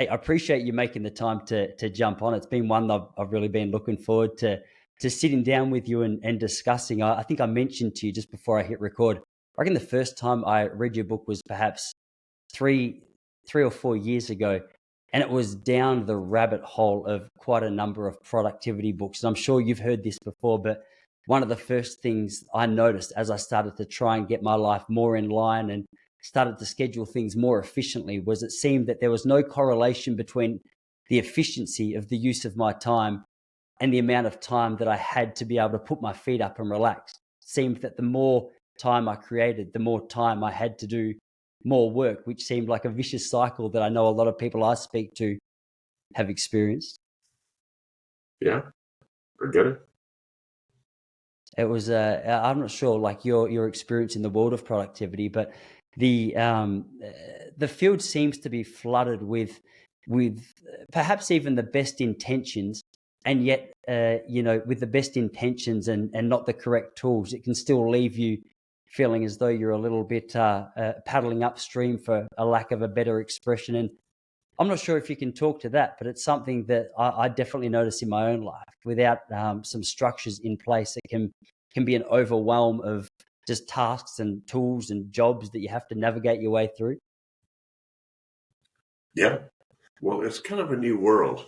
Hey, I appreciate you making the time to jump on. It's been one that I've really been looking forward to sitting down with you and discussing. I think I mentioned to you just before I hit record. I reckon the first time I read your book was perhaps three three or 4 years ago, and it was down the rabbit hole of quite a number of productivity books. And I'm sure you've heard this before, but one of the first things I noticed as I started to try and get my life more in line and started to schedule things more efficiently was it seemed that there was no correlation between the efficiency of the use of my time and the amount of time that I had to be able to put my feet up and relax. It seemed that the more time I created, the more time I had to do more work, which seemed like a vicious cycle that I know a lot of people I speak to have experienced. Yeah, forget it. It was I'm not sure like your experience in the world of productivity, but the field seems to be flooded with perhaps even the best intentions, and yet with the best intentions and not the correct tools, it can still leave you feeling as though you're a little bit paddling upstream, for a lack of a better expression. And I'm not sure if you can talk to that, but it's something that I definitely notice in my own life. Without some structures in place, it can be an overwhelm of just tasks and tools and jobs that you have to navigate your way through. Yeah. Well, it's kind of a new world.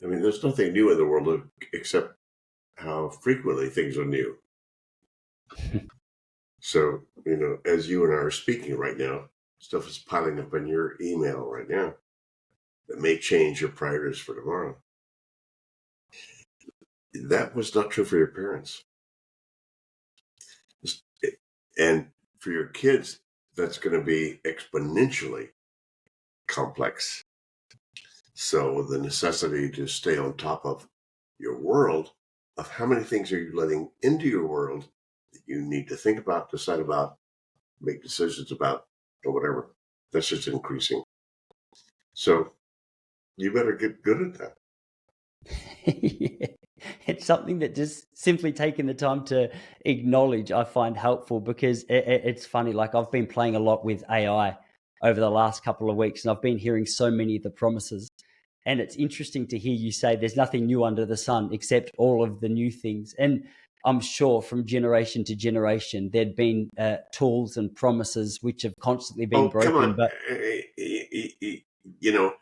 I mean, there's nothing new in the world except how frequently things are new. So, as you and I are speaking right now, stuff is piling up in your email right now that may change your priorities for tomorrow. That was not true for your parents. And for your kids, that's going to be exponentially complex. So the necessity to stay on top of your world, of how many things are you letting into your world that you need to think about, decide about, make decisions about, or whatever, that's just increasing. So you better get good at that. Yeah. It's something that just simply taking the time to acknowledge I find helpful, because it's funny. Like, I've been playing a lot with AI over the last couple of weeks, and I've been hearing so many of the promises. And it's interesting to hear you say there's nothing new under the sun except all of the new things. And I'm sure from generation to generation, there'd been tools and promises which have constantly been Oh, come broken. on. But You know,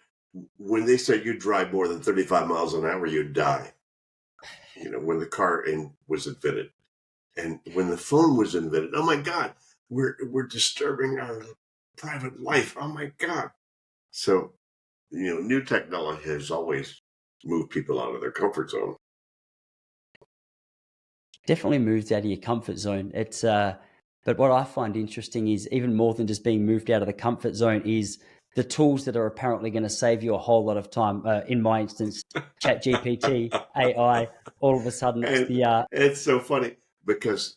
when they said you drive more than 35 miles an hour, you'd die. When the car was invented. And when the phone was invented, oh my God, we're disturbing our private life. Oh my God. So, new technology has always moved people out of their comfort zone. definitely moves out of your comfort zone. But what I find interesting is, even more than just being moved out of the comfort zone, is the tools that are apparently going to save you a whole lot of time. In my instance, Chat GPT, AI. All of a sudden, it's And it's so funny because,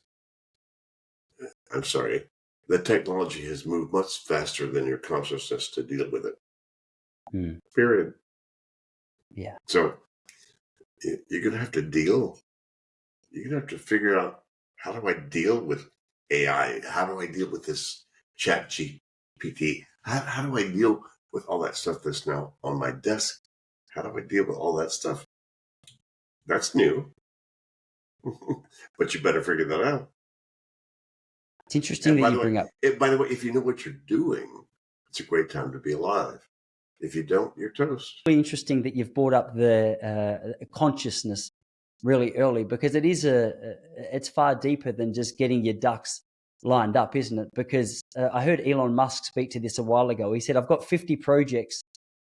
I'm sorry, the technology has moved much faster than your consciousness to deal with it. Hmm, Period. yeah. So you're going to have to deal. You're going to have to figure out, how do I deal with AI? How do I deal with this Chat GPT? How do I deal with all that stuff that's now on my desk? How do I deal with all that stuff? That's new, but you better figure that out. It's interesting And that you bring up. by the way, if you know what you're doing, it's a great time to be alive. If you don't, you're toast. Really interesting that you've brought up the consciousness really early, because it's far deeper than just getting your ducks lined up, isn't it? Because I heard Elon Musk speak to this a while ago. He said, I've got 50 projects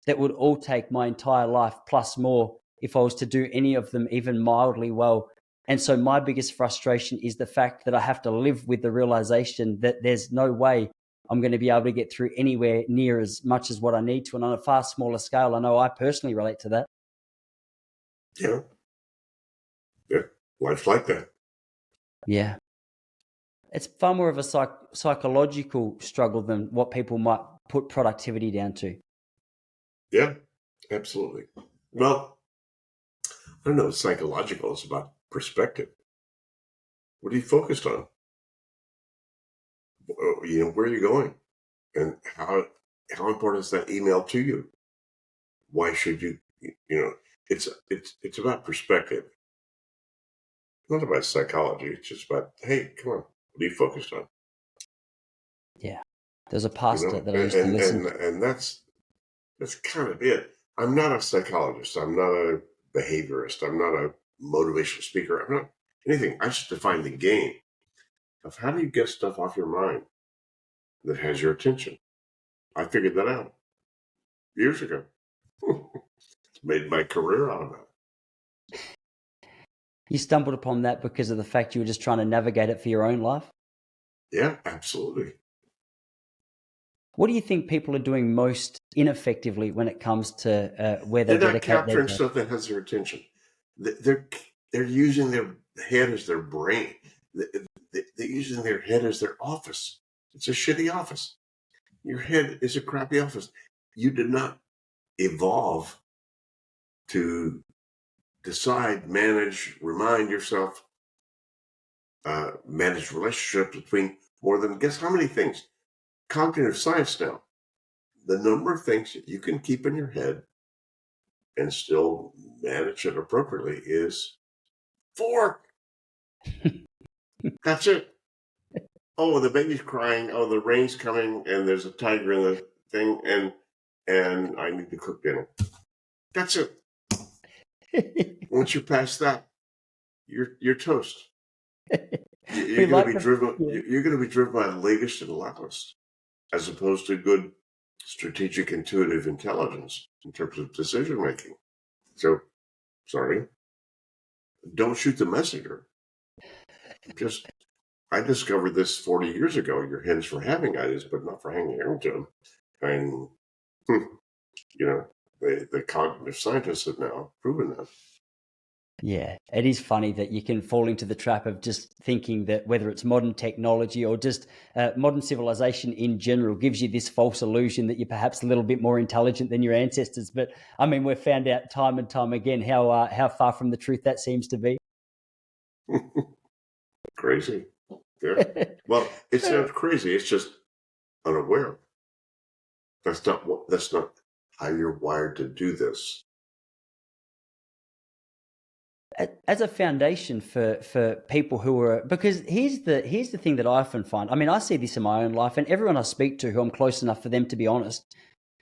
that would all take my entire life plus more if I was to do any of them even mildly well. And so my biggest frustration is the fact that I have to live with the realization that there's no way I'm going to be able to get through anywhere near as much as what I need to. And on a far smaller scale, I know I personally relate to that. Yeah, yeah. Life's like that. Yeah. It's far more of a psychological struggle than what people might put productivity down to. Yeah, absolutely. Well, I don't know. It's psychological. It's about perspective. What are you focused on? Where are you going? And how important is that email to you? why should you, it's about perspective. Not about psychology. It's just about, hey, come on, what are you focused on? Yeah. There's a pastor that I used to And listen and to. and that's kind of it. I'm not a psychologist. I'm not a behaviorist. I'm not a motivational speaker. I'm not anything. I just define the game of how do you get stuff off your mind that has your attention. I figured that out years ago. Made my career out of it. You stumbled upon that because of the fact you were just trying to navigate it for your own life? Yeah, absolutely. What do you think people are doing most ineffectively when it comes to where they They're not dedicate their capturing day? stuff that has their attention. They're using their head as their brain. They're using their head as their office. It's a shitty office. Your head is a crappy office. You did not evolve to decide, manage, remind yourself, manage relationships between more than, guess how many things? Cognitive science now. The number of things that you can keep in your head and still manage it appropriately is 4. That's it. Oh, the baby's crying. Oh, the rain's coming, and there's a tiger in the thing, and I need to cook dinner. That's it. Once you pass that, you're toast. We You're going to like be the driven. yeah. You're going to be driven by the latest and loudest, as opposed to good strategic, intuitive intelligence in terms of decision making. So, sorry, don't shoot the messenger. Just, I discovered this 40 years ago. Your head's for having ideas, but not for hanging on to them. And you know, the cognitive scientists have now proven that. Yeah, it is funny that you can fall into the trap of just thinking that whether it's modern technology or just modern civilization in general gives you this false illusion that you're perhaps a little bit more intelligent than your ancestors. But I mean, we've found out time and time again how far from the truth that seems to be. Crazy. Yeah. Well, it's not crazy. It's just unaware. That's not how you're wired to do this. As a foundation for people who are, because here's the thing that I often find. I mean, I see this in my own life, and everyone I speak to who I'm close enough for them to be honest,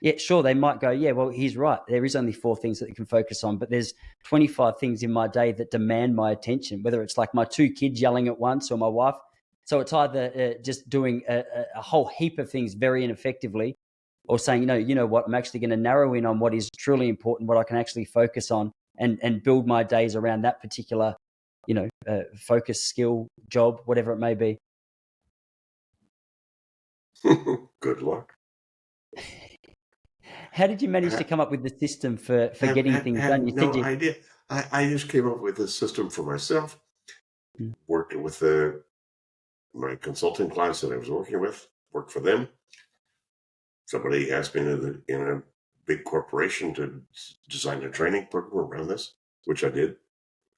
yeah, sure, they might go, yeah, well, he's right. There is only 4 things that you can focus on, but there's 25 things in my day that demand my attention, whether it's like my 2 kids yelling at once or my wife. So it's either just doing a whole heap of things very ineffectively, or saying, you know what, I'm actually going to narrow in on what is truly important, what I can actually focus on, and build my days around that particular, focus, skill, job, whatever it may be. Good luck. How did you manage to Ha- come up with the system for getting things have done? You said no you. idea. I just came up with a system for myself. Mm. Worked with my consulting clients that I was working with. Worked for them. Somebody asked me in a big corporation to design a training program around this, which I did.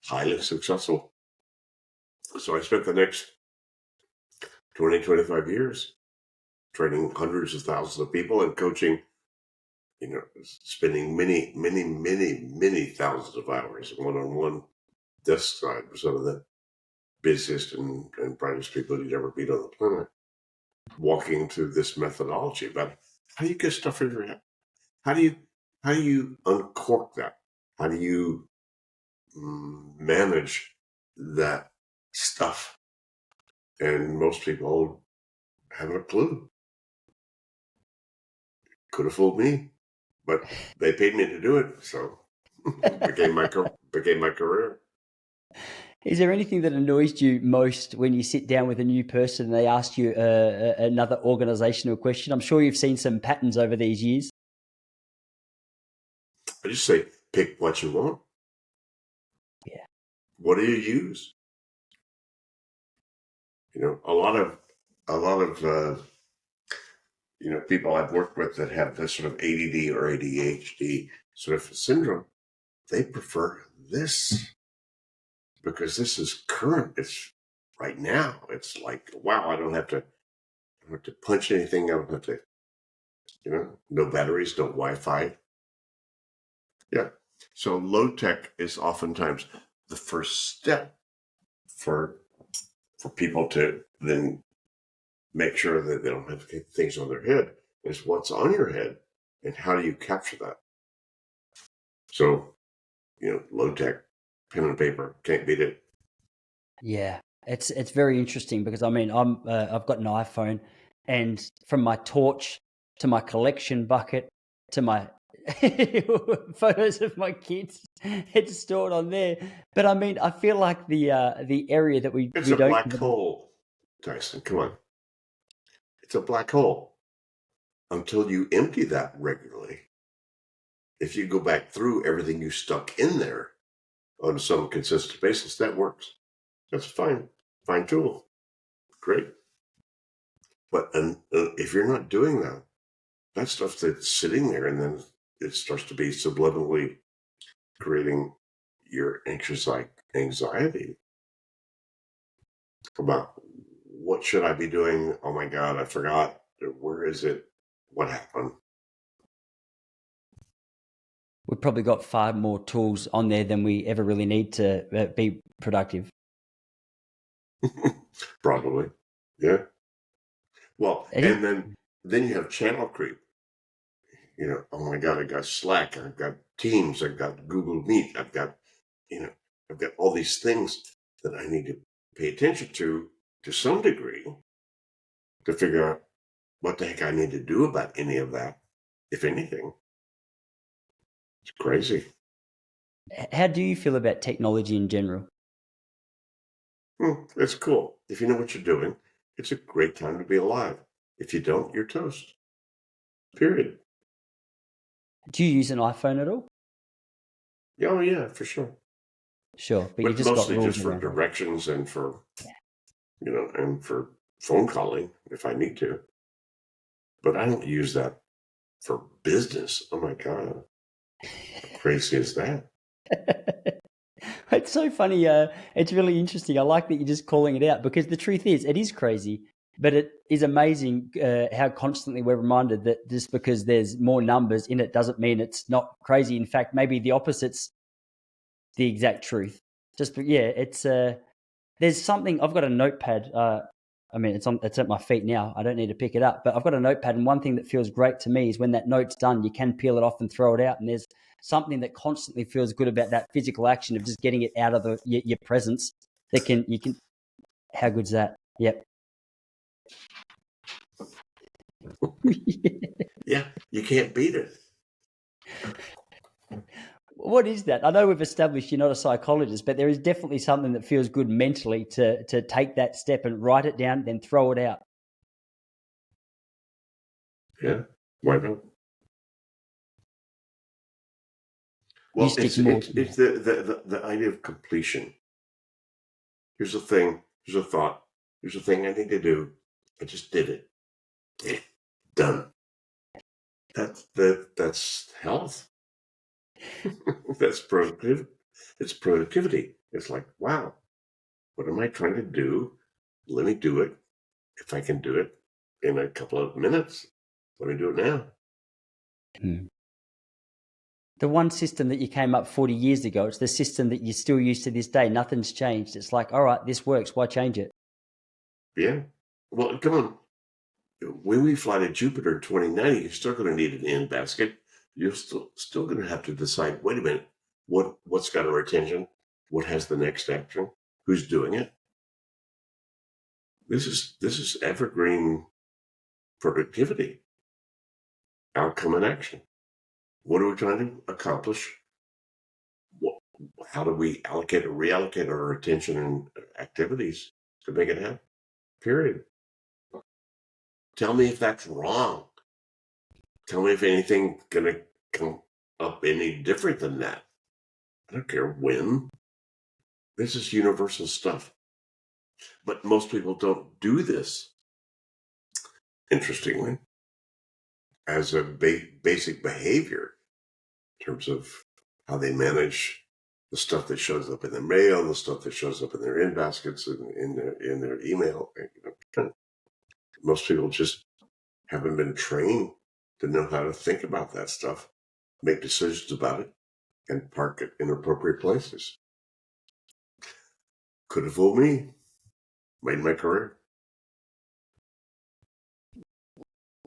Highly successful. So I spent the next 20, 25 years training hundreds of thousands of people and coaching, spending many thousands of hours one-on-one desk side with some of the busiest and brightest people you'd ever meet on the planet, walking through this methodology about how do you get stuff in your head? How do you uncork that? How do you manage that stuff? And most people haven't a clue. Could have fooled me, but they paid me to do it, so became my career. Is there anything that annoys you most when you sit down with a new person and they ask you another organizational question? I'm sure you've seen some patterns over these years. I just say pick what you want. Yeah. What do you use? A lot of people I've worked with that have this sort of ADD or ADHD sort of syndrome, they prefer this because this is current. It's right now. It's like, wow, I don't have to punch anything. I don't have to, no batteries, no Wi-Fi. Yeah. So low tech is oftentimes the first step for people to then make sure that they don't have things on their head. Is what's on your head and how do you capture that? So, low tech, pen and paper, can't beat it. Yeah, it's very interesting because I mean I've got an iPhone, and from my torch to my collection bucket to my photos of my kids, it's stored on there. But I mean, I feel like the area that It's we a don't black hole, Tyson. Come on. It's a black hole. Until you empty that regularly, if you go back through everything you stuck in there on some consistent basis, that works. That's fine. Fine tool. Great. But if you're not doing that, that stuff that's sitting there and then it starts to be subliminally creating your anxious anxiety about what should I be doing? Oh my God, I forgot. Where is it? What happened? we've probably got far more tools on there than we ever really need to be productive. Probably. Yeah. Well, It is. and then you have channel creep. Oh my God, I got Slack, I've got Teams, I've got Google Meet, you know, I've got all these things that I need to pay attention to some degree to figure out what the heck I need to do about any of that, if anything. It's crazy. How do you feel about technology in general? It's cool. If you know what you're doing, it's a great time to be alive. If you don't, you're toast. Period. Do you use an iPhone at all? Oh yeah, for sure. Sure, but you But just got mostly rules just for around it. directions and for phone calling if I need to. But I don't use that for business. Oh my God. How crazy is that? It's so funny. It's really interesting. I like that you're just calling it out because the truth is, it is crazy, but it is amazing how constantly we're reminded that just because there's more numbers in it doesn't mean it's not crazy. In fact, maybe the opposite's the exact truth. Yeah, it's there's something. I've got a notepad. I mean, it's at my feet now. I don't need to pick it up, but I've got a notepad, and one thing that feels great to me is when that note's done, you can peel it off and throw it out, and there's something that constantly feels good about that physical action of just getting it out of your presence. That can you can. How good's that? Yep. Yeah, you can't beat it. What is that? I know we've established you're not a psychologist, but there is definitely something that feels good mentally to take that step and write it down, then throw it out. Yeah. Why not? You Well, stick it's more. it's it's the idea of completion. Here's a thing, here's a thought, here's a thing I need to do. I just did it. Done. That's health. That's productive. It's productivity. It's like, wow, what am I trying to do? Let me do it. If I can do it in a couple of minutes, let me do it now. Hmm. The one system that you came up 40 years ago, it's the system that you still use to this day. Nothing's changed. It's like, all right, this works. Why change it? Yeah. Well, come on. When we fly to Jupiter in 2090, you're still going to need an in basket. You're still going to have to decide. Wait a minute, what's got our attention? What has the next action? Who's doing it? This is evergreen productivity, outcome and action. What are we trying to accomplish? What, how do we allocate or reallocate our attention and activities to make it happen? Period. Tell me if that's wrong. Tell me if anything's going to come up any different than that. I don't care when. This is universal stuff. But most people don't do this, interestingly, as a basic behavior in terms of how they manage the stuff that shows up in their mail, the stuff that shows up in their in baskets, in their email. Most people just haven't been trained to know how to think about that stuff, make decisions about it, and park at inappropriate places. Could have fooled me. Made my career.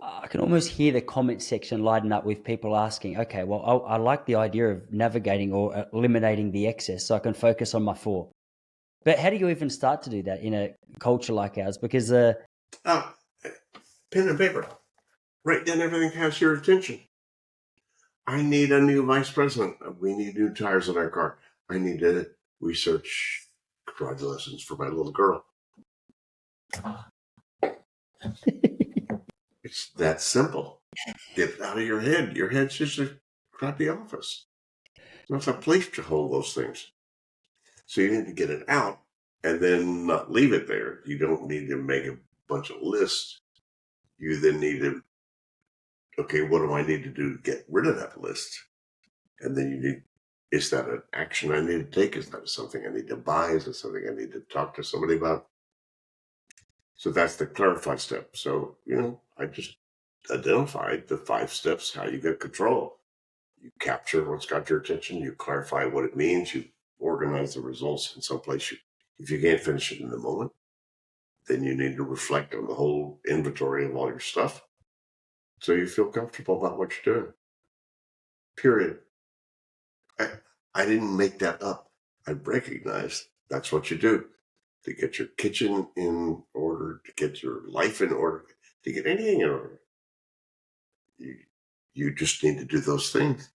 I can almost hear the comment section lighting up with people asking, okay, well, I like the idea of navigating or eliminating the excess so I can focus on my 4. But how do you even start to do that in a culture like ours? Because pen and paper. Write down everything that has your attention. I need a new vice president. We need new tires on our car. I need to research karate lessons for my little girl. It's that simple. Get it out of your head. Your head's just a crappy office. It's not a place to hold those things. So you need to get it out and then not leave it there. You don't need to make a bunch of lists. You then need to, okay, what do I need to do to get rid of that list? And then you need, is that an action I need to take? Is that something I need to buy? Is it something I need to talk to somebody about? So that's the clarify step. So, I just identified the 5 steps, how you get control. You capture what's got your attention, you clarify what it means, you organize the results in some place. If you can't finish it in the moment, then you need to reflect on the whole inventory of all your stuff so you feel comfortable about what you're doing. Period. I didn't make that up. I recognize that's what you do to get your kitchen in order, to get your life in order, to get anything in order. You just need to do those things.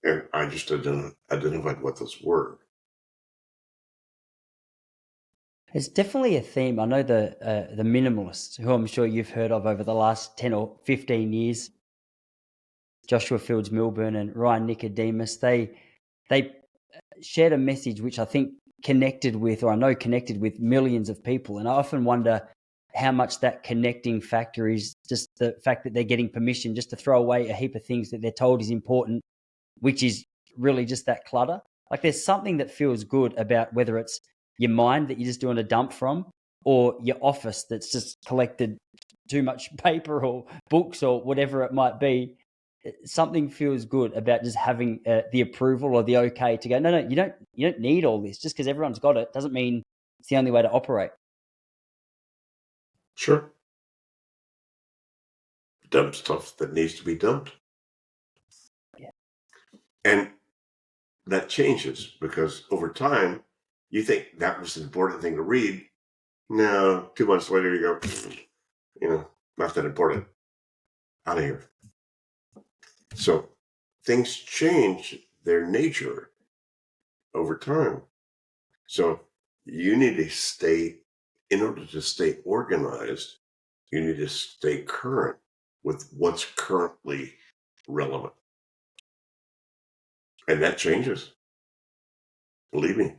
And I just identified what those were. it's definitely a theme. I know the minimalists, who I'm sure you've heard of over the last 10 or 15 years, Joshua Fields Milburn and Ryan Nicodemus, they shared a message which I think connected with millions of people. And I often wonder how much that connecting factor is just the fact that they're getting permission just to throw away a heap of things that they're told is important, which is really just that clutter. Like there's something that feels good about whether it's your mind that you're just doing a dump from or your office that's just collected too much paper or books or whatever it might be. Something feels good about just having the approval or the okay to go, no, you don't need all this. Just because everyone's got it doesn't mean it's the only way to operate. Sure. Dump stuff that needs to be dumped. Yeah. And that changes because over time, you think that was an important thing to read. Now, 2 months later, you go, not that important. Out of here. So things change their nature over time. So you need to stay, in order to stay organized, you need to stay current with what's currently relevant. And that changes. Believe me.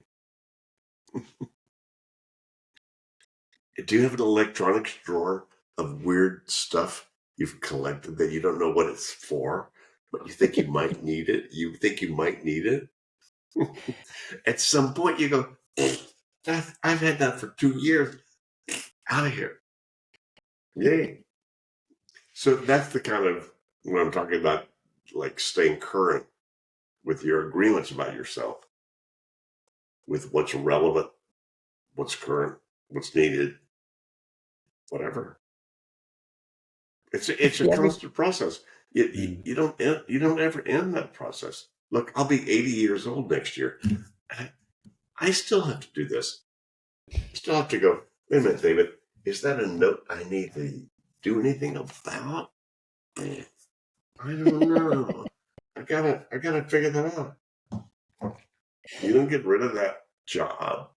Do you have an electronics drawer of weird stuff you've collected that you don't know what it's for, but you think you might need it? You think you might need it? At some point you go, I've had that for 2 years. Out of here. Yay. So that's the kind of what I'm talking about, like staying current with your agreements about yourself, with what's relevant, what's current, what's needed, whatever. It's a constant process. You don't ever end that process. Look, I'll be 80 years old next year. I still have to do this. I still have to go, wait a minute, David, is that a note I need to do anything about? I don't know. I gotta figure that out. You don't get rid of that job.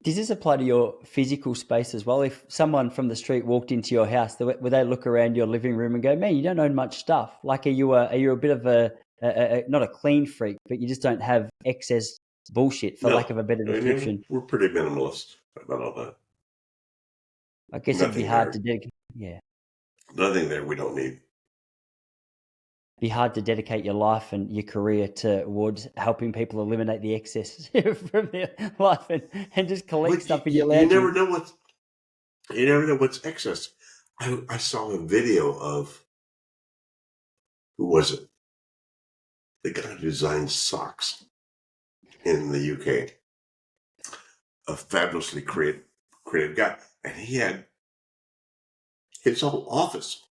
Does this apply to your physical space as well? If someone from the street walked into your house, would they look around your living room and go, "Man, you don't own much stuff"? Like, are you a bit of a not a clean freak, but you just don't have excess bullshit, for lack of a better description? We're pretty minimalist about all that. I guess it'd be hard to dedicate. Yeah, Nothing there we don't need. be hard to dedicate your life and your career towards helping people eliminate the excess from their life and just collect stuff in your lounge. You never know what's excess. I saw a video of Who was it? The guy who designed socks in the UK. A fabulously creative guy. And he had his whole office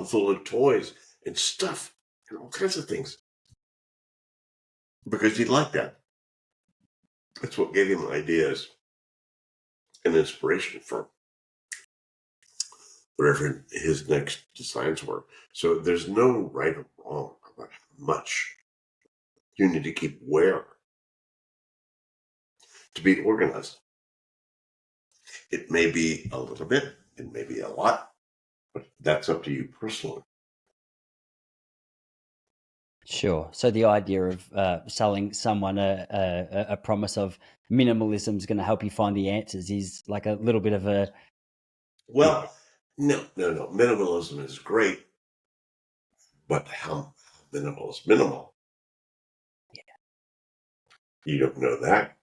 full of toys and stuff and all kinds of things. Because he liked that. That's what gave him ideas and inspiration for whatever his next designs were. So there's no right or wrong about how much you need to keep where to be organized. It may be a little bit, it may be a lot, but that's up to you personally. Sure. So the idea of selling someone a promise of minimalism is going to help you find the answers is like a little bit of a... Well, no. Minimalism is great, but how minimal is minimal? Yeah. You don't know that.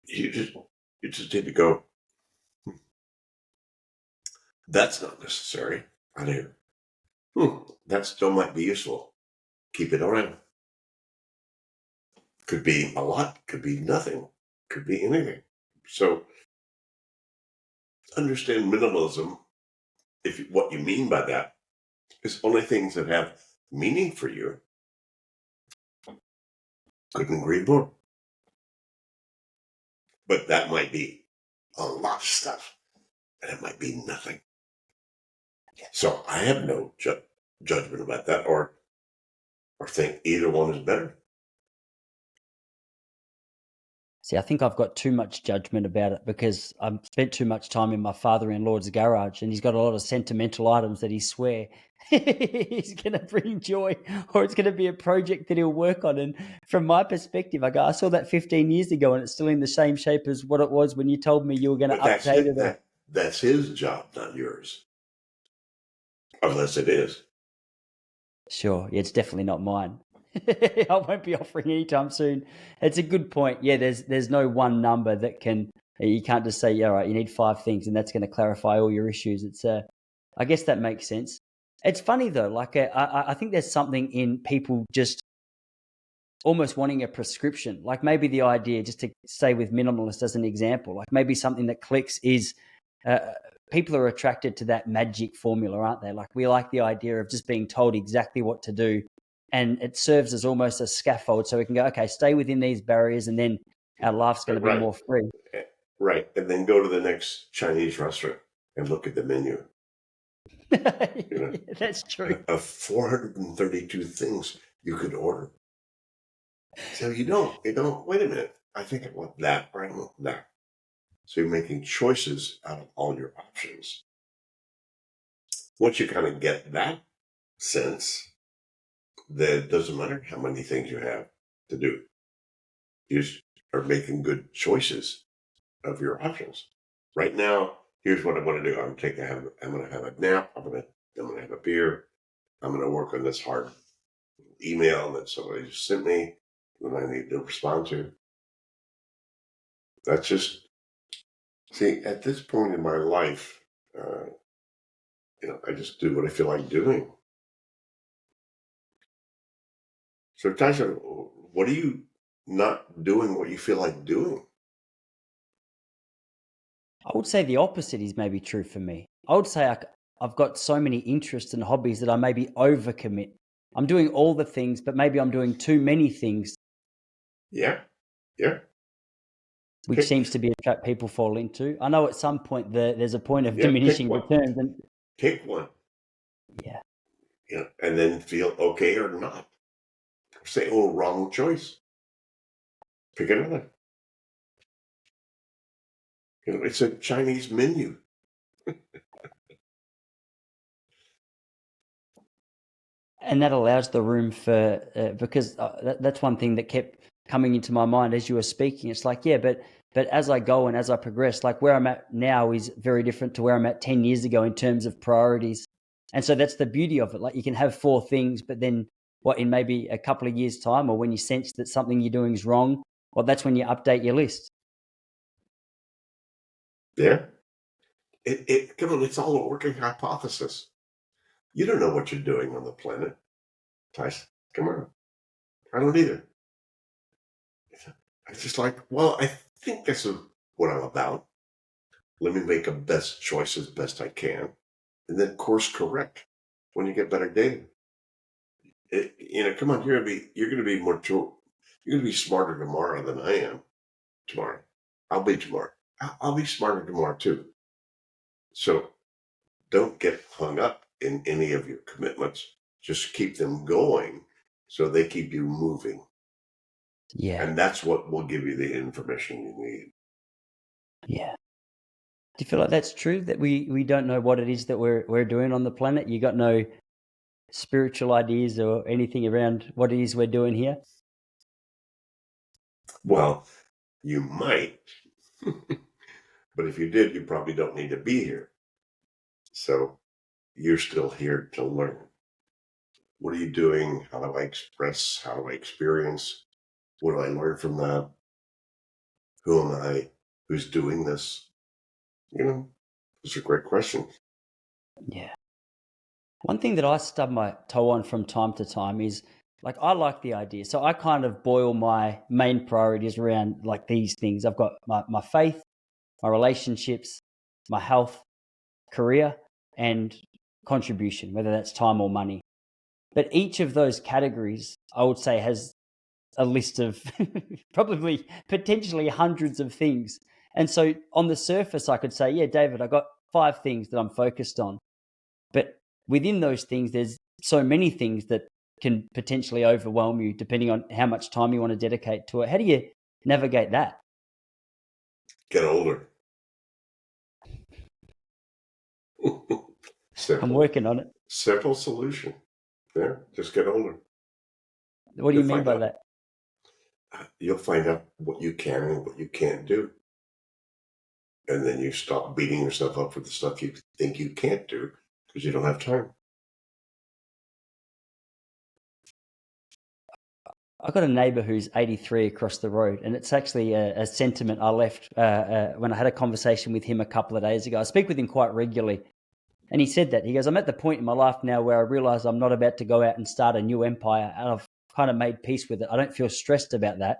You just need to go, that's not necessary. I do. That still might be useful. Keep it around. Could be a lot, could be nothing, could be anything. So understand minimalism, if what you mean by that is only things that have meaning for you. Couldn't agree more. But that might be a lot of stuff, and it might be nothing. So I have no judgment about that, or think either one is better. See, I think I've got too much judgment about it because I've spent too much time in my father-in-law's garage, and he's got a lot of sentimental items that he swear he's going to bring joy, or it's going to be a project that he'll work on. And from my perspective, I go, I saw that 15 years ago, and it's still in the same shape as what it was when you told me you were going to But update it. that's his job, not yours. Unless it is. Sure, yeah, it's definitely not mine. I won't be offering anytime soon. It's a good point. Yeah, there's no one number that can. You can't just say, yeah, all right, you need 5 things, and that's going to clarify all your issues. It's I guess that makes sense. It's funny though. Like I think there's something in people just almost wanting a prescription. Like maybe the idea, just to stay with minimalist as an example, like maybe something that clicks is uh, people are attracted to that magic formula, aren't they? Like we like the idea of just being told exactly what to do, and it serves as almost a scaffold so we can go, okay, stay within these barriers, and then our life's going to be more free. Right. And then go to the next Chinese restaurant and look at the menu. That's true. Of 432 things you could order. So you don't, wait a minute, I think I want that, or I want that. So you're making choices out of all your options. Once you kind of get that sense, then it doesn't matter how many things you have to do. You are making good choices of your options. Right now, here's what I want to do. I'm going to have a nap. I'm going to have a beer. I'm going to work on this hard email that somebody just sent me that I need to respond to. That's just, see, at this point in my life, I just do what I feel like doing. So, Tyson, what are you not doing what you feel like doing? I would say the opposite is maybe true for me. I would say I've got so many interests and hobbies that I maybe overcommit. I'm doing all the things, but maybe I'm doing too many things. Yeah. Which seems to be a trap people fall into. I know at some point there's a point of diminishing returns. And pick one. Yeah. And then feel okay or not. Say, oh, wrong choice. Pick another. It's a Chinese menu. And that allows the room for, because that's one thing that kept coming into my mind as you were speaking. It's like, yeah, but as I go and as I progress, like where I'm at now is very different to where I'm at 10 years ago in terms of priorities. And so that's the beauty of it. Like you can have 4 things, but then in maybe a couple of years' time, or when you sense that something you're doing is wrong, well, that's when you update your list. Yeah. Come on, it's all a working hypothesis. You don't know what you're doing on the planet, Tyson. Come on. I don't either. It's just like, well, I think this is what I'm about. Let me make a best choice as best I can, and then course correct when you get better data. Come on, you're gonna be you're gonna be smarter tomorrow than I am tomorrow. I'll be tomorrow. I'll be smarter tomorrow too. So don't get hung up in any of your commitments. Just keep them going so they keep you moving. Yeah. And that's what will give you the information you need. Yeah. Do you feel like that's true, that we don't know what it is that we're doing on the planet? You got no spiritual ideas or anything around what it is we're doing here? Well, you might, but if you did, you probably don't need to be here. So you're still here to learn. What are you doing? How do I express? How do I experience? What do I learn from that? Who am I? Who's doing this? Those are great questions. Yeah. One thing that I stub my toe on from time to time is, like, I like the idea. So I kind of boil my main priorities around like these things. I've got my faith, my relationships, my health, career, and contribution, whether that's time or money. But each of those categories, I would say, has a list of probably potentially hundreds of things. And so on the surface, I could say, yeah, David, I got 5 things that I'm focused on. But within those things, there's so many things that can potentially overwhelm you depending on how much time you want to dedicate to it. How do you navigate that? Get older. I'm Simple. working on it. Simple solution. Yeah, just get older. What do you You'll mean find by out. that? You'll find out what you can and what you can't do. And then you stop beating yourself up for the stuff you think you can't do because you don't have time. I've got a neighbor who's 83 across the road, and it's actually a sentiment I left when I had a conversation with him a couple of days ago. I speak with him quite regularly, and he said that. He goes, I'm at the point in my life now where I realize I'm not about to go out and start a new empire, and I've kind of made peace with it. I don't feel stressed about that.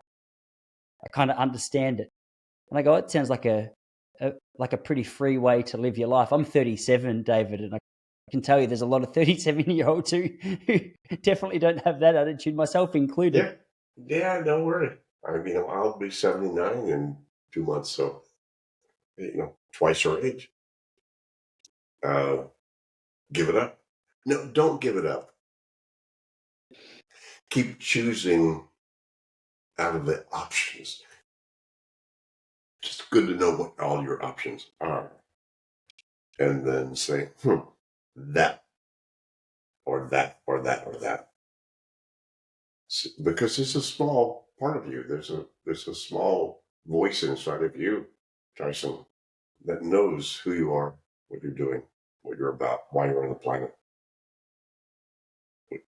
I kind of understand it. And I go, it sounds like a pretty free way to live your life. I'm 37, David, and I can tell you there's a lot of 37-year-olds who definitely don't have that attitude, myself included. Yeah. Yeah, don't worry. I mean, I'll be 79 in 2 months, so, twice your age. Uh, give it up. No, don't give it up. Keep choosing out of the options. Just good to know what all your options are. And then say, that or that or that or that. Because it's a small part of you. There's a small voice inside of you, Tyson, that knows who you are, what you're doing, what you're about, why you're on the planet,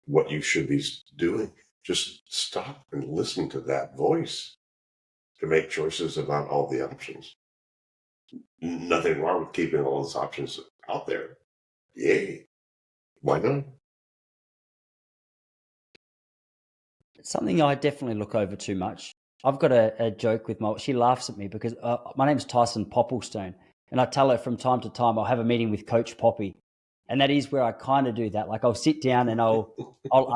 what you should be doing. Just stop and listen to that voice to make choices about all the options. Nothing wrong with keeping all those options out there. Yay. Why not? It's something I definitely look over too much. I've got a joke with she laughs at me because my name's Tyson Popplestone. And I tell her from time to time, I'll have a meeting with Coach Poppy. And that is where I kind of do that. Like I'll sit down and I'll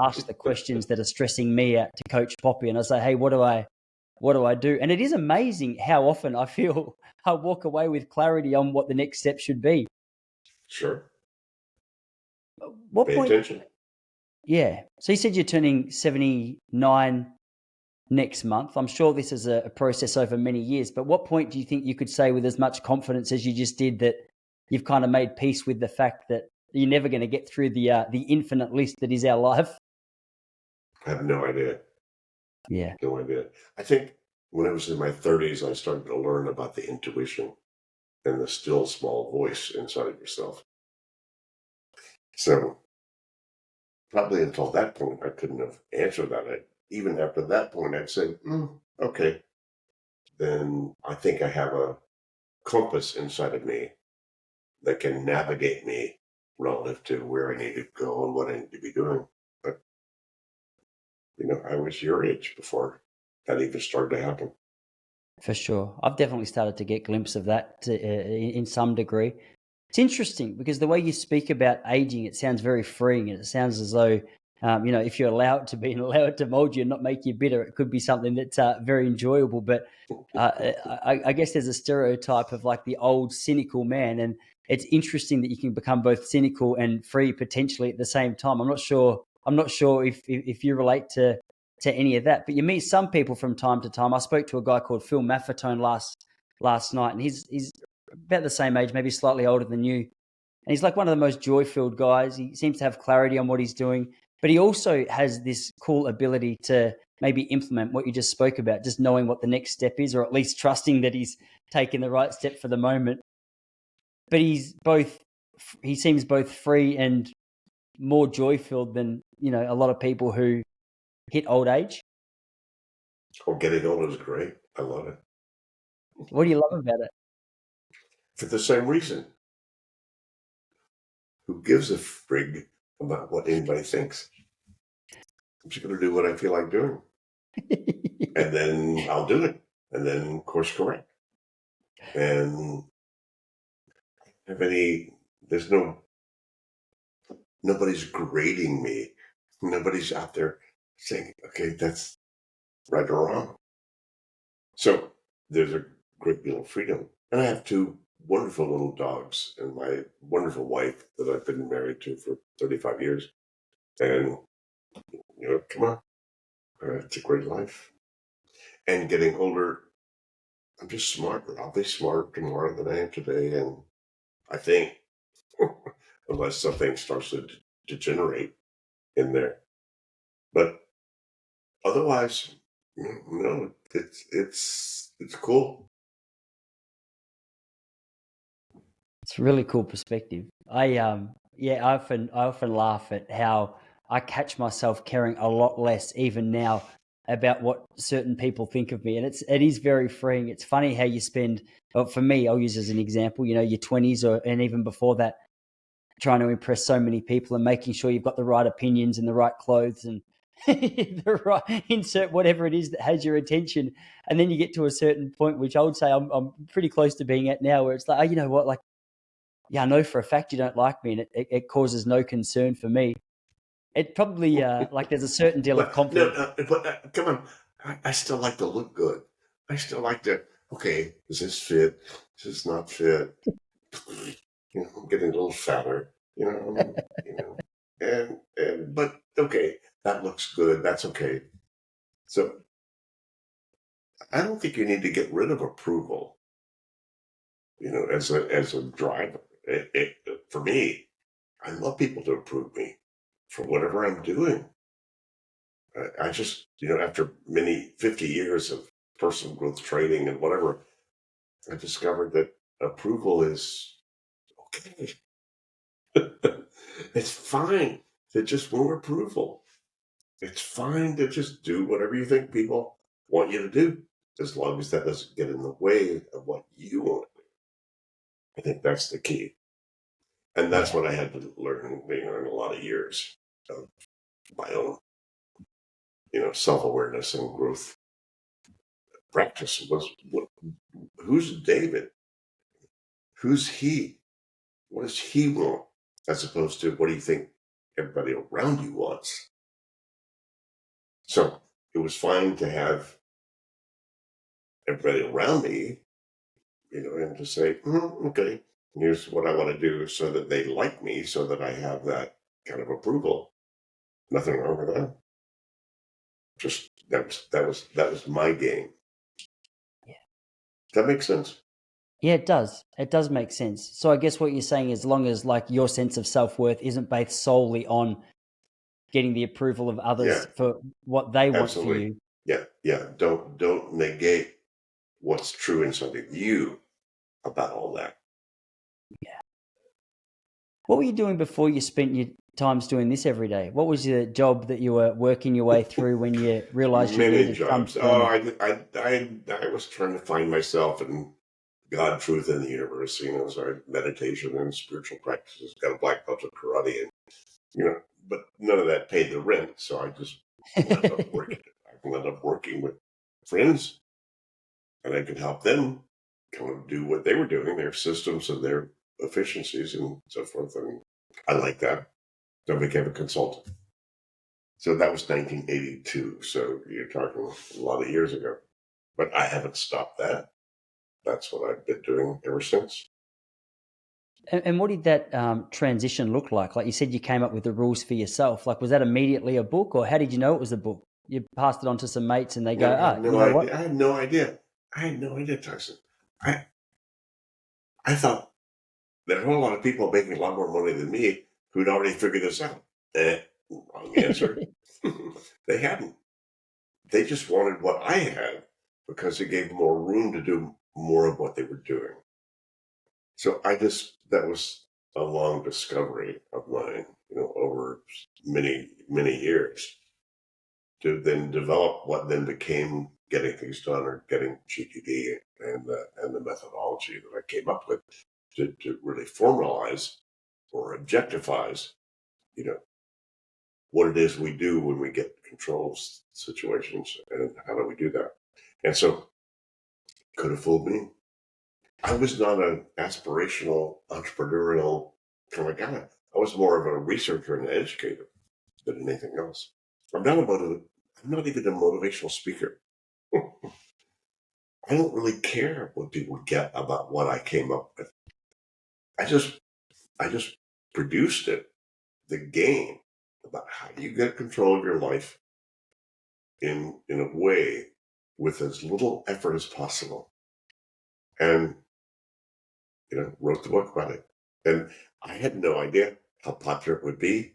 ask the questions that are stressing me out to Coach Poppy. And I say, hey, what do I do? And it is amazing how often I feel I walk away with clarity on what the next step should be. Sure. What Pay point? attention. Yeah. So you said you're turning 79 next month. I'm sure this is a process over many years, but what point do you think you could say with as much confidence as you just did that you've kind of made peace with the fact that you're never going to get through the infinite list that is our life? I have no idea. Yeah. No idea. I think when I was in my 30s, I started to learn about the intuition and the still small voice inside of yourself. So probably until that point, I couldn't have answered that. Even after that point, I'd say, okay, then I think I have a compass inside of me that can navigate me relative to where I need to go and what I need to be doing. But, I was your age before that even started to happen. For sure. I've definitely started to get a glimpse of that in some degree. It's interesting because the way you speak about aging, it sounds very freeing, and it sounds as though, if you allow it to be and allow it to mold you and not make you bitter, it could be something that's very enjoyable. But I guess there's a stereotype of like the old cynical man, and it's interesting that you can become both cynical and free potentially at the same time. I'm not sure. I'm not sure if you relate to any of that, but you meet some people from time to time. I spoke to a guy called Phil Maffetone last night, and he's about the same age, maybe slightly older than you. And he's like one of the most joy-filled guys. He seems to have clarity on what he's doing, but he also has this cool ability to maybe implement what you just spoke about, just knowing what the next step is, or at least trusting that he's taking the right step for the moment. But he seems both free and more joy-filled than, a lot of people who hit old age. Oh, getting older is great. I love it. What do you love about it? For the same reason. Who gives a frig about what anybody thinks? I'm just going to do what I feel like doing. And then I'll do it. And then course correct. And there's nobody's grading me. Nobody's out there saying, okay, that's right or wrong. So there's a great deal of freedom. And I have two wonderful little dogs and my wonderful wife that I've been married to for 35 years. And, come on, it's a great life. And getting older, I'm just smarter. I'll be smarter tomorrow than I am today. And I think, unless something starts to degenerate in there. But otherwise, no, it's cool. It's a really cool perspective. I often laugh at how I catch myself caring a lot less even now about what certain people think of me, and it is very freeing. It's funny how you spend. Well, for me, I'll use as an example. Your 20s and even before that, trying to impress so many people and making sure you've got the right opinions and the right clothes and the right insert whatever it is that has your attention. And then you get to a certain point, which I would say I'm pretty close to being at now, where it's like, oh, you know what, like, yeah, I know for a fact you don't like me, and it causes no concern for me. It probably like there's a certain deal of But no, confidence. but come on, I still like to look good. I still like to. Okay, does this fit? Does this not fit? I'm getting a little fatter. But okay, that looks good. That's okay. So I don't think you need to get rid of approval. As a driver, for me, I love people to approve me for whatever I'm doing. I just, after many 50 years of personal growth training and whatever, I discovered that approval is okay. It's fine to just want approval. It's fine to just do whatever you think people want you to do, as long as that doesn't get in the way of what you want to do. I think that's the key. And that's Yeah, what I had to learn, in a lot of years of my own, self-awareness and growth practice who's David? Who's he? What does he want? As opposed to what do you think everybody around you wants? So it was fine to have everybody around me, and to say, okay, here's what I want to do so that they like me, so that I have that kind of approval. Nothing wrong with that. Just that was my game. yeah, Does that make sense? yeah. It does. It does make sense. So I guess what you're saying is, as long as like your sense of self worth isn't based solely on getting the approval of Yeah, others for what they want for absolutely. you. Yeah, yeah. Don't negate what's true inside of you about all that. Yeah. What were you doing before you spent your times doing this every day? What was your job that you were working your way through when you realized you Many needed some jobs. Oh, form of? I was trying to find myself, and God, truth, and the universe. So meditation and spiritual practices. Got a black belt of karate, and but none of that paid the rent. So I just wound up working. I wound up working with friends, and I could help them kind of do what they were doing, their systems and their efficiencies and so forth. And I like that. So I became a consultant. So that was 1982. So you're talking a lot of years ago. But I haven't stopped that. That's what I've been doing ever since. And what did that transition look like? Like you said, you came up with the rules for yourself. Like, was that immediately a book, or how did you know it was a book? You passed it on to some mates, and they go, No, I had you no know what? idea. I had no idea. I had no idea, Tyson. I I thought there were a whole lot of people making a lot more money than me who'd already figured this out. Wrong answer. They hadn't. They just wanted what I had because it gave more room to do more of what they were doing. So that was a long discovery of mine, over many, many years to then develop what then became getting things done or getting GTD and the methodology that I came up with to really formalize or objectifies, you know, what it is we do when we get control of situations and how do we do that. And so could have fooled me. I was not an aspirational entrepreneurial kind of guy. I was more of a researcher and an educator than anything else. I'm not even a motivational speaker. I don't really care what people get about what I came up with. I just I just produced it, the game about how you get control of your life in a way with as little effort as possible. And wrote the book about it. And I had no idea how popular it would be,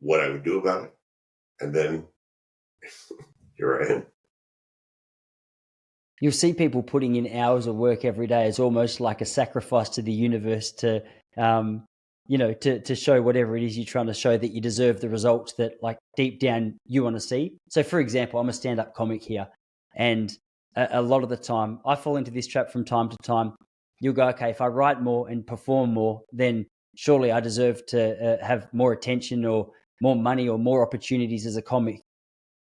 what I would do about it. And then here I am. You'll see people putting in hours of work every day as almost like a sacrifice to the universe to, to show whatever it is you're trying to show, that you deserve the results that, like, deep down you want to see. So, for example, I'm a stand-up comic here, and a lot of the time I fall into this trap from time to time. You'll go, okay, if I write more and perform more, then surely I deserve to have more attention or more money or more opportunities as a comic.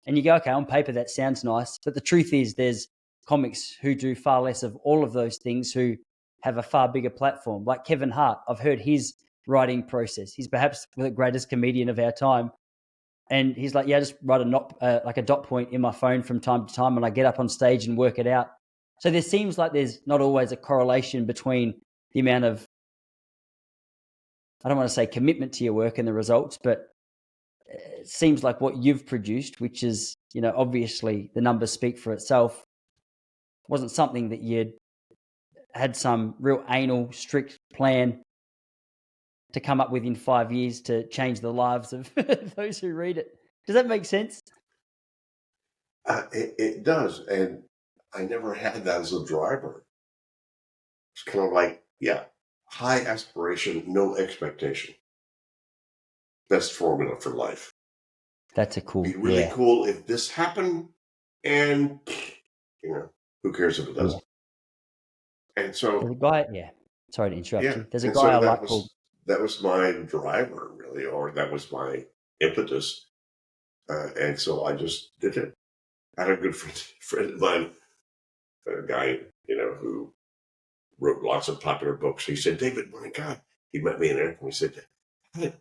And you go, okay, on paper that sounds nice, but the truth is there's comics who do far less of all of those things, who have a far bigger platform. Like Kevin Hart, I've heard his writing process. He's perhaps the greatest comedian of our time. And he's like, yeah, I just write like a dot point in my phone from time to time, and I get up on stage and work it out. So there seems like there's not always a correlation between the amount of, I don't want to say commitment to your work and the results, but it seems like what you've produced, which is, obviously the numbers speak for itself, wasn't something that you'd had some real anal, strict plan to come up with in 5 years to change the lives of those who read it. Does that make sense? It does. And I never had that as a driver. It's kind of like, yeah, high aspiration, no expectation. Best formula for life. That's a Be cool, really yeah. cool if this happened, and who cares if it Yeah. doesn't? And There's so, a guy, yeah. Sorry to interrupt yeah, you. There's a and guy I so like called, that was my driver, really, or that was my impetus, and so I just did it. I had a good friend of mine, a guy, who wrote lots of popular books. He said, David, my God, he met me in airport. He said, how did,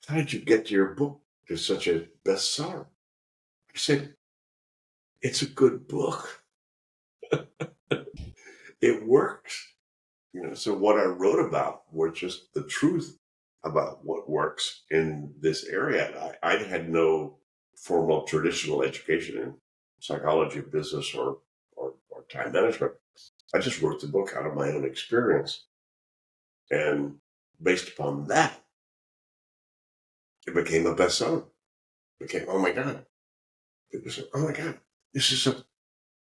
how did you get your book to such a bestseller? I said, it's a good book. It works. So what I wrote about were just the truth about what works in this area. I had no formal traditional education in psychology, business, or time management. I just wrote the book out of my own experience. And based upon that, it became a bestseller. It became, oh my God. People said, oh my God, this is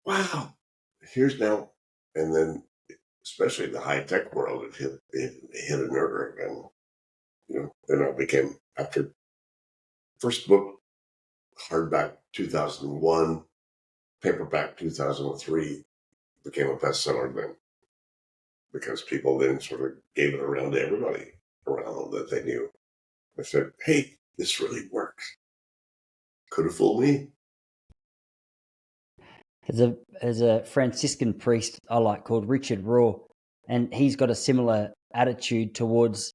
wow. Here's now. And then, especially the high tech world, it hit a nerve. And, then I became, after first book, hardback 2001, paperback 2003, became a bestseller then, because people then sort of gave it around to everybody around them that they knew. I said, hey, this really works. Could have fooled me. There's a Franciscan priest I like called Richard Raw, and he's got a similar attitude towards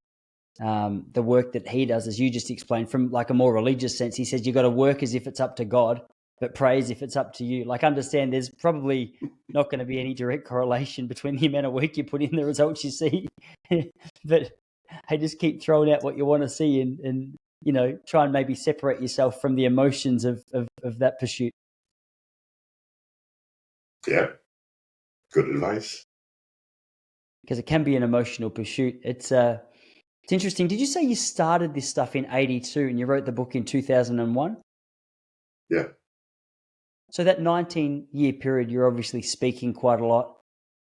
the work that he does, as you just explained, from like a more religious sense. He says you got to work as if it's up to God, but pray as if it's up to you. Like, understand there's probably not going to be any direct correlation between the amount of work you put in the results you see. But hey, just keep throwing out what you want to see, and you know, try and maybe separate yourself from the emotions of that pursuit. Yeah, good advice. Because it can be an emotional pursuit. It's interesting. Did you say you started this stuff in '82 and you wrote the book in 2001? Yeah. So that 19-year period, you're obviously speaking quite a lot.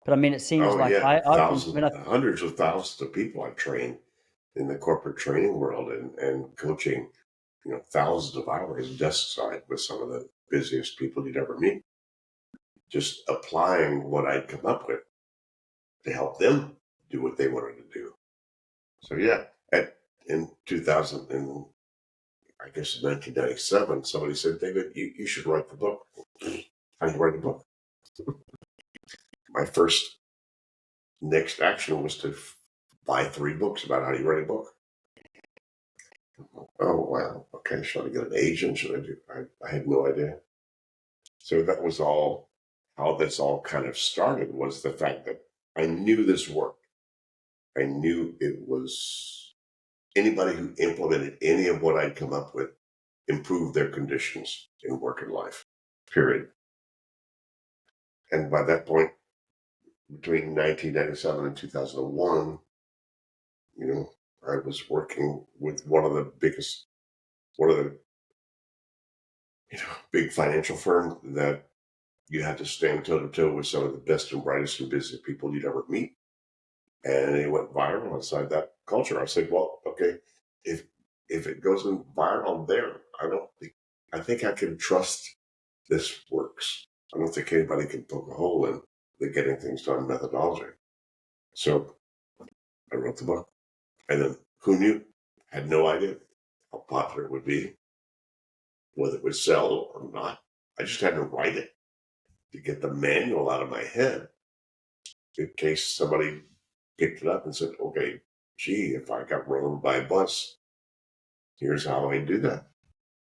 But I mean, it seems like hundreds of thousands of people I've trained in the corporate training world, and coaching, thousands of hours desk side with some of the busiest people you'd ever meet. Just applying what I'd come up with to help them do what they wanted to do. So yeah, in 2000, and I guess in 1997, somebody said, David, you should write the book. How do you write a book? My first next action was to buy 3 books about how do you write a book. Oh, wow. Okay, should I get an agent? Should I do? I had no idea. So that was all, how this all kind of started, was the fact that I knew this worked. I knew it was, anybody who implemented any of what I'd come up with improved their conditions in work and life, period. And by that point, between 1997 and 2001, I was working with one of the big financial firm that you had to stand toe to toe with some of the best and brightest and busiest people you'd ever meet. And it went viral inside that culture. I said, well, okay, if it goes viral there, I think I can trust this works. I don't think anybody can poke a hole in the getting things done methodology. So I wrote the book. And then who knew? Had no idea how popular it would be, whether it would sell or not. I just had to write it to get the manual out of my head in case somebody picked it up and said, okay, gee, if I got run over by a bus, here's how I do that.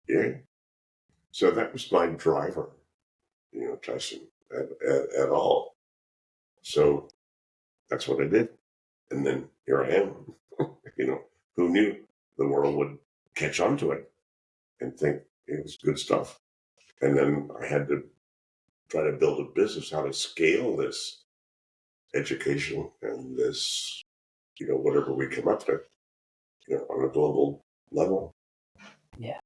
Yeah. So that was my driver, Tyson, at all. So that's what I did. And then here I am. Who knew the world would catch on to it and think it was good stuff. And then I had to try to build a business, how to scale this education and this, whatever we come up with, on a global level. Yeah.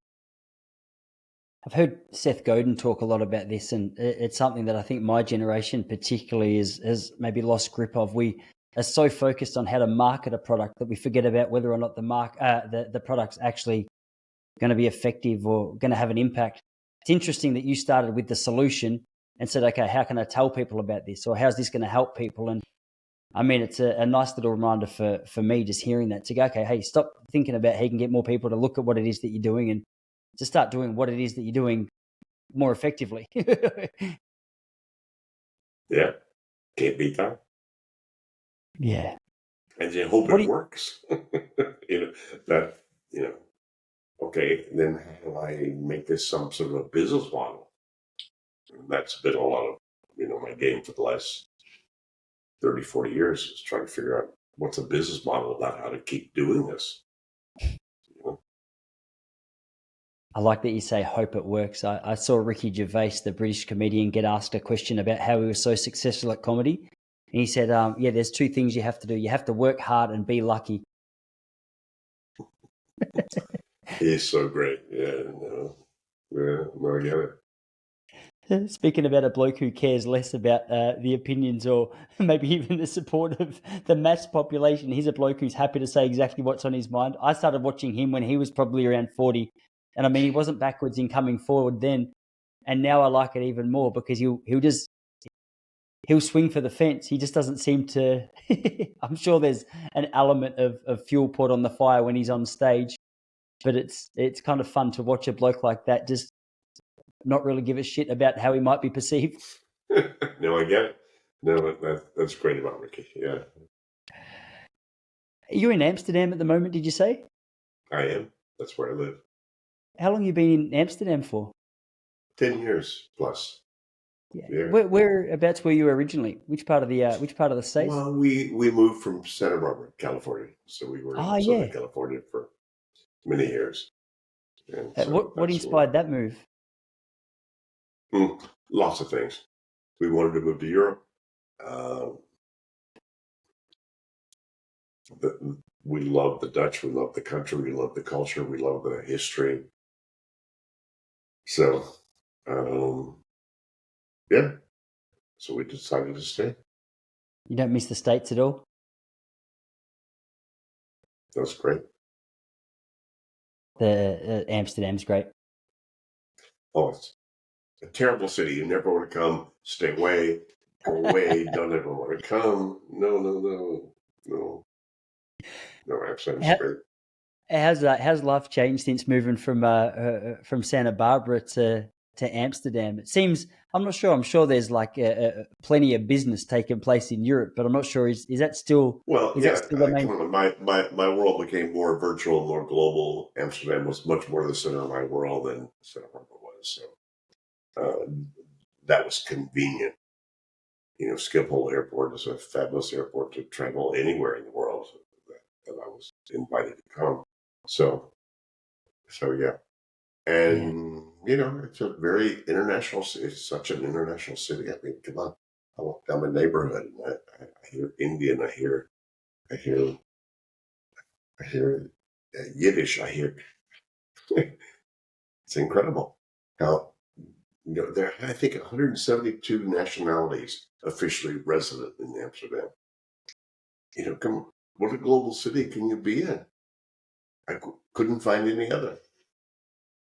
I've heard Seth Godin talk a lot about this, and it's something that I think my generation particularly has maybe lost grip of. We are so focused on how to market a product that we forget about whether or not the product's actually going to be effective or going to have an impact. It's interesting that you started with the solution and said, okay, how can I tell people about this, or how's this going to help people? And I mean, it's a nice little reminder for me just hearing that, to go, okay, hey, stop thinking about how you can get more people to look at what it is that you're doing and to start doing what it is that you're doing more effectively. Yeah, can't beat that. Yeah. And you hope it works. Okay, then how do I make this some sort of a business model? And that's been a lot of, my game for the last 30, 40 years, is trying to figure out what's a business model about how to keep doing this. I like that you say hope it works. I saw Ricky Gervais, the British comedian, get asked a question about how he was so successful at comedy. And he said, yeah, there's 2 things you have to do. You have to work hard and be lucky. He's so great. Yeah, I get it. Speaking about a bloke who cares less about the opinions or maybe even the support of the mass population, he's a bloke who's happy to say exactly what's on his mind. I started watching him when he was probably around 40. And I mean, he wasn't backwards in coming forward then. And now I like it even more because he'll just he'll swing for the fence. He just doesn't seem to. I'm sure there's an element of fuel poured on the fire when he's on stage, but it's kind of fun to watch a bloke like that just not really give a shit about how he might be perceived. No, I get it. No, that's great about Ricky. Yeah, You're in Amsterdam at the moment, did you say? I am. That's where I live. How long you been in Amsterdam for? 10 years plus. Yeah. Yeah. Whereabouts were you originally? Which part of the states? Well, we moved from Santa Barbara, California, so we were Oh in Southern yeah. California for many years, and so What that's where inspired that move? lots of things. We wanted to move to Europe. Uh, we love the Dutch. We love the country. We love the culture. We love the history. So, yeah. So we decided to stay. You don't miss the states at all? That was great. The Amsterdam's great. Oh, it's a terrible city. You never want to come. Stay away. Go away. Don't ever want to come. No, no, no, no. No, Amsterdam's How, great. how's life changed since moving from Santa Barbara to Amsterdam? It seems I'm not sure. I'm sure there's like plenty of business taking place in Europe, but I'm not sure. Is that still Well, is that yeah, still the main? come on. My world became more virtual, more global. Amsterdam was much more the center of my world than Santa Barbara was. So that was convenient. Schiphol Airport is a fabulous airport to travel anywhere in the world that I was invited to come. So yeah. Yeah, And, it's a very international city. It's such an international city. I mean, come on. I walk down my neighborhood and I hear Indian. I hear, I hear Yiddish. It's incredible how, there are, I think, 172 nationalities officially resident in Amsterdam. Come on. What a global city can you be in? I couldn't find any other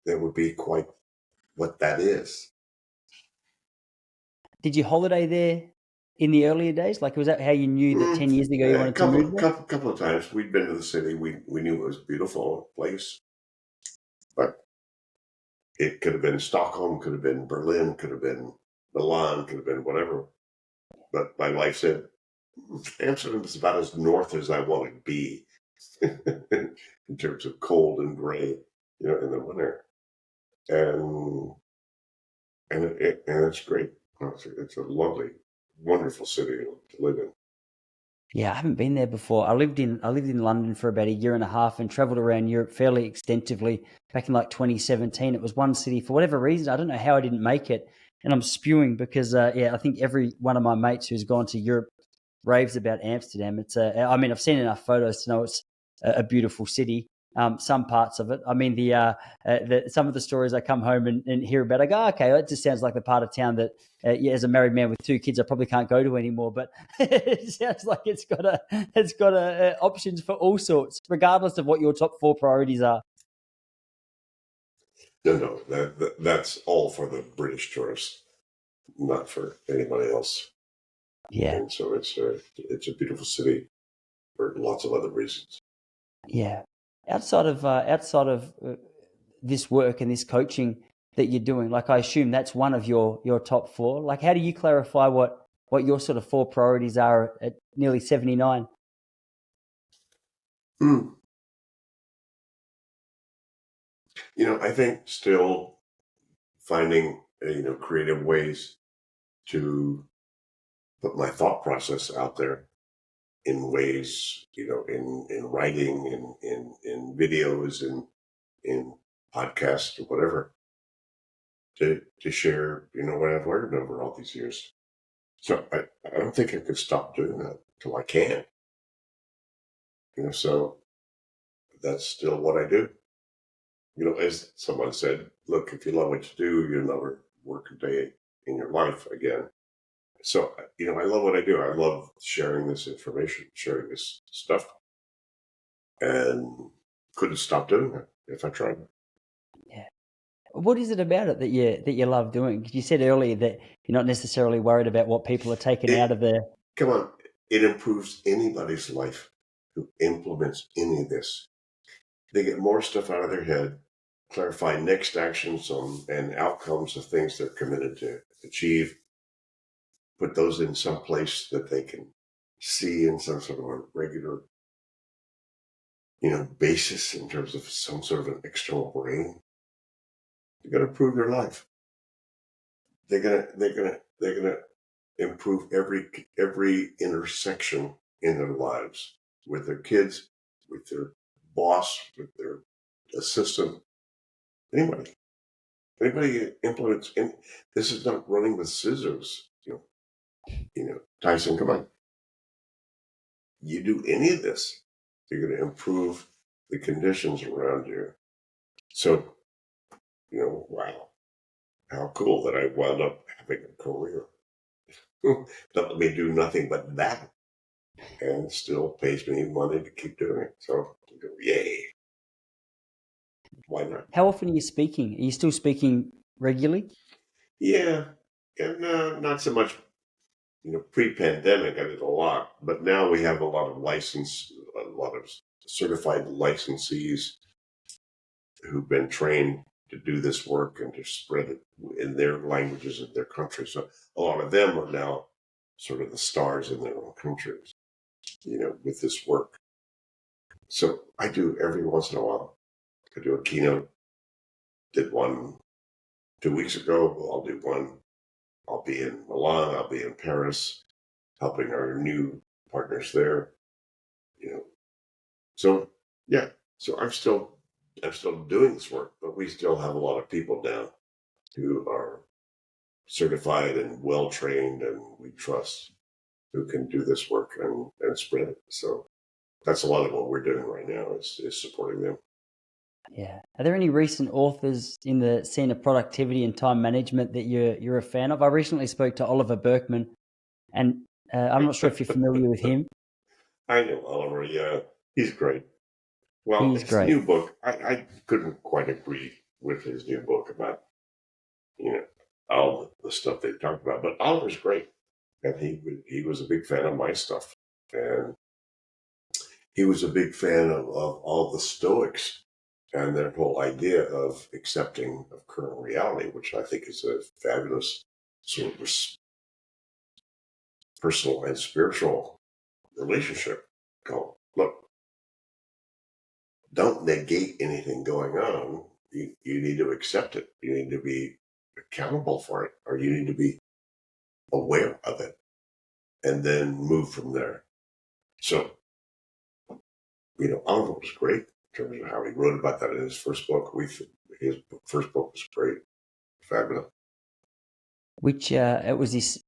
that would be quite what that is. did you holiday there in the earlier days? Like, was that how you knew that 10 years ago you A wanted to move there? couple of times we'd been to the city. We knew it was a beautiful place, but it could have been Stockholm, could have been Berlin, could have been Milan, could have been whatever. But my wife said Amsterdam is about as north as I want to be in terms of cold and gray, in the winter, and and it's great. It's a lovely, wonderful city to live in. Yeah, I haven't been there before. I lived in London for about a year and a half and traveled around Europe fairly extensively back in like 2017. It was one city for whatever reason. I don't know how I didn't make it, and I'm spewing because I think every one of my mates who's gone to Europe raves about Amsterdam. I mean, I've seen enough photos to know it's a beautiful city. Some parts of it. I mean, some of the stories I come home and hear about, I go, "Oh, okay, that just sounds like the part of town that, as a married man with two kids, I probably can't go to anymore." But it sounds like it's got options for all sorts, regardless of what your top four priorities are. No, that's all for the British tourists, not for anybody else. Yeah, And so it's a beautiful city for lots of other reasons. yeah. Outside of this work and this coaching that you're doing, like I assume that's one of your top four. Like, how do you clarify what your sort of four priorities are at nearly 79? Hmm. I think still finding creative ways to put my thought process out there in ways, in writing, in videos, in podcasts or whatever, to share, what I've learned over all these years. So I don't think I could stop doing that till I can. So that's still what I do. As someone said, look, if you love what you do, you'll never work a day in your life again. So, I love what I do. I love sharing this information, sharing this stuff, and couldn't stop doing it if I tried. Yeah. What is it about it that you love doing? 'Cause you said earlier that you're not necessarily worried about what people are taking out of It the. Come on, it improves anybody's life who implements any of this. They get more stuff out of their head, clarify next actions on and outcomes of things they're committed to achieve, put those in some place that they can see in some sort of a regular, basis in terms of some sort of an external brain. They're going to improve their life. They're gonna improve every intersection in their lives with their kids, with their boss, with their assistant, anybody. Anybody implements this is not running with scissors. Tyson, come on. You do any of this, you're going to improve the conditions around you. So, wow, how cool that I wound up having a career that let me do nothing but that and still pays me money to keep doing it. So, yay. Why not? How often are you speaking? Are you still speaking regularly? Yeah. And not so much, pre-pandemic, I did a lot, but now we have a lot of certified licensees who've been trained to do this work and to spread it in their languages of their country. So a lot of them are now sort of the stars in their own countries, with this work. So I do every once in a while. I do a keynote. Did one 2 weeks ago. I'll do one. I'll be in Milan. I'll be in Paris, helping our new partners there. So yeah. So I'm still doing this work, but we still have a lot of people down who are certified and well trained, and we trust who can do this work and spread it. So that's a lot of what we're doing right now is supporting them. Yeah. Are there any recent authors in the scene of productivity and time management that you're a fan of? I recently spoke to Oliver Berkman, and I'm not sure if you're familiar with him. I know Oliver. Yeah, he's great. Well, He's his great. new book, I couldn't quite agree with his new book about all the stuff they talked about, but Oliver's great, and he was a big fan of my stuff, and he was a big fan of all the Stoics and their whole idea of accepting of current reality, which I think is a fabulous sort of personal and spiritual relationship. Go, look, don't negate anything going on. You need to accept it. You need to be accountable for it, or you need to be aware of it and then move from there. So, Oliver was great in terms of how he wrote about that in his first book. His first book was great, fabulous. Which it was his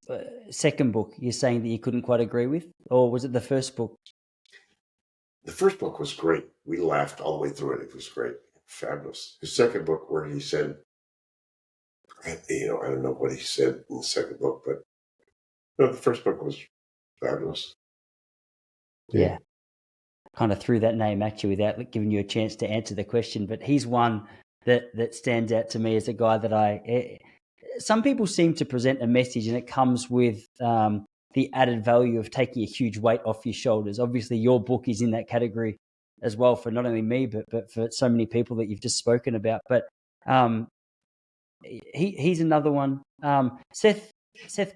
second book. You're saying that you couldn't quite agree with, or was it the first book? The first book was great. We laughed all the way through it. It was great, fabulous. His second book, where he said, I don't know what he said in the second book, but no, the first book was fabulous. Yeah. Kind of threw that name at you without giving you a chance to answer the question, but he's one that stands out to me as a guy that some people seem to present a message and it comes with the added value of taking a huge weight off your shoulders. Obviously, your book is in that category as well for not only me, but for so many people that you've just spoken about. But he's another one. Seth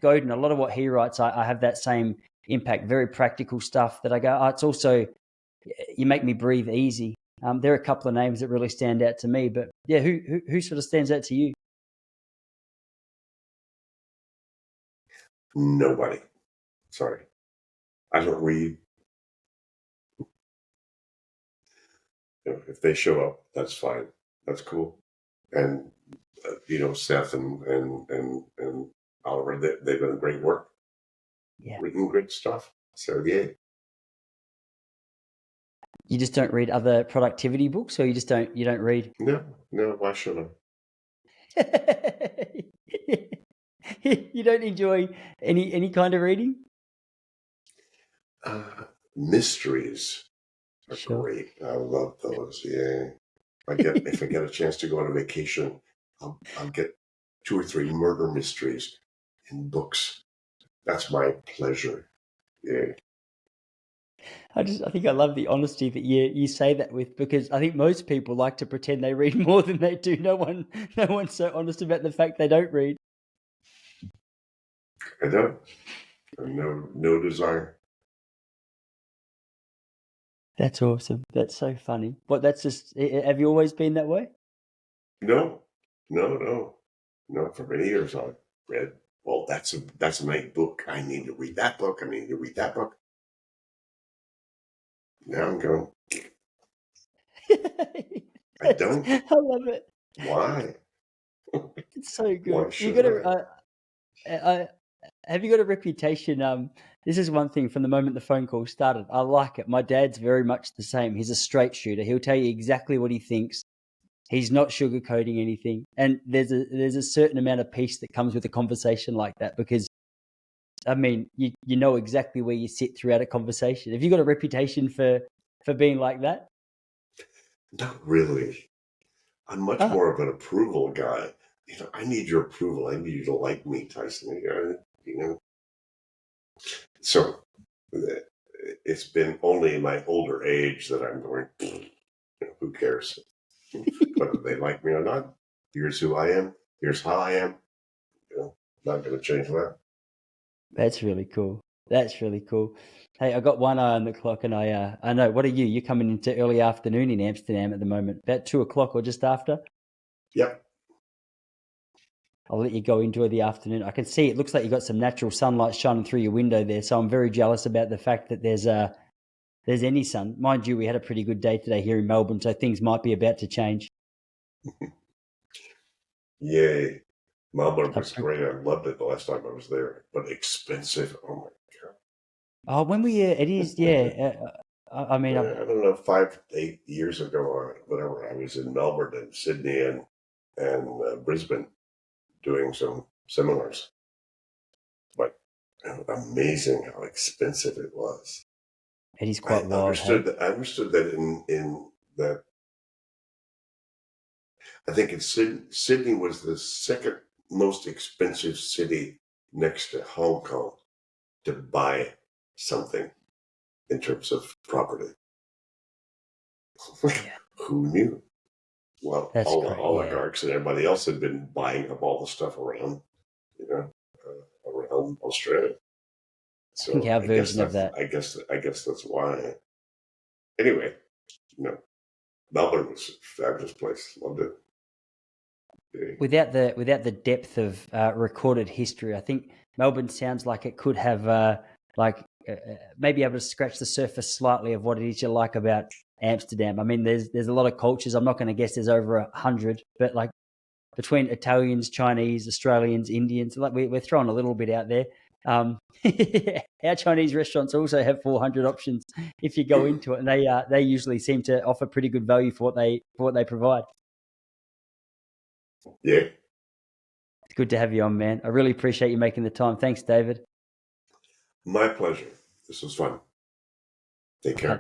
Godin, a lot of what he writes, I have that same impact, very practical stuff that I go, it's also, you make me breathe easy. There are a couple of names that really stand out to me, but yeah, who sort of stands out to you? Nobody. Sorry. I don't read. If they show up, that's fine. That's cool. And Seth and Oliver, they've done great work, Yeah. written great stuff. So yeah. You just don't read other productivity books, or you don't read? No. Why should You don't enjoy any kind of reading? I? Mysteries are Sure. great. I love those. Yeah. If I get a chance to go on a vacation, I'll get 2 or 3 murder mysteries in books. That's my pleasure. Yeah. I think I love the honesty that you say that with, because I think most people like to pretend they read more than they do. No one's so honest about the fact they don't read. I don't. No desire. That's awesome. That's so funny. That's just, have you always been that way? No. For many years I've read, well, that's a nice book. I need to read that book. I need to read that book. Now I'm going, I don't. I love it. Why? It's so Why good. You should got to. Have you got a reputation? This is one thing from the moment the phone call started. I like it. My dad's very much the same. He's a straight shooter. He'll tell you exactly what he thinks. He's not sugarcoating anything. And there's a certain amount of peace that comes with a conversation like that, because I mean, you know exactly where you sit throughout a conversation. Have you got a reputation for being like that? Not really. I'm much more of an approval guy. I need your approval. I need you to like me, Tyson. So it's been only in my older age that I'm going, who cares? Whether they like me or not. Here's who I am. Here's how I am. Not going to change that. That's really cool. That's really cool. Hey, I got one eye on the clock, and I know. What are you? You're coming into early afternoon in Amsterdam at the moment, about 2 o'clock or just after. Yep. I'll let you go enjoy the afternoon. I can see it looks like you got some natural sunlight shining through your window there, so I'm very jealous about the fact that there's any sun. Mind you, we had a pretty good day today here in Melbourne, so things might be about to change. Yay. Melbourne was great. I loved it the last time I was there, but expensive. Oh my God. Oh, when we it is, yeah. I mean, I don't know, 5, 8 years ago or whatever, I was in Melbourne and Sydney and Brisbane doing some seminars. But amazing how expensive it was. it is quite wild. I understood that in that. I think Sydney was the second most expensive city next to Hong Kong to buy something in terms of property. Yeah. Who knew? Well, That's all the great. oligarchs and everybody else had been buying up all the stuff around, around Australia. So I think our version of that. I guess that's why. Anyway, Melbourne was a fabulous place. Loved it. Yeah. Without the depth of recorded history, I think Melbourne sounds like it could have maybe able to scratch the surface slightly of what it is you like about Amsterdam. I mean, there's a lot of cultures. I'm not going to guess there's over 100, but like between Italians, Chinese, Australians, Indians, like we're throwing a little bit out there. Our Chinese restaurants also have 400 options if you go into it, and they usually seem to offer pretty good value for what they provide. Yeah. It's good to have you on, man. I really appreciate you making the time. Thanks, David. My pleasure. This was fun. Take care.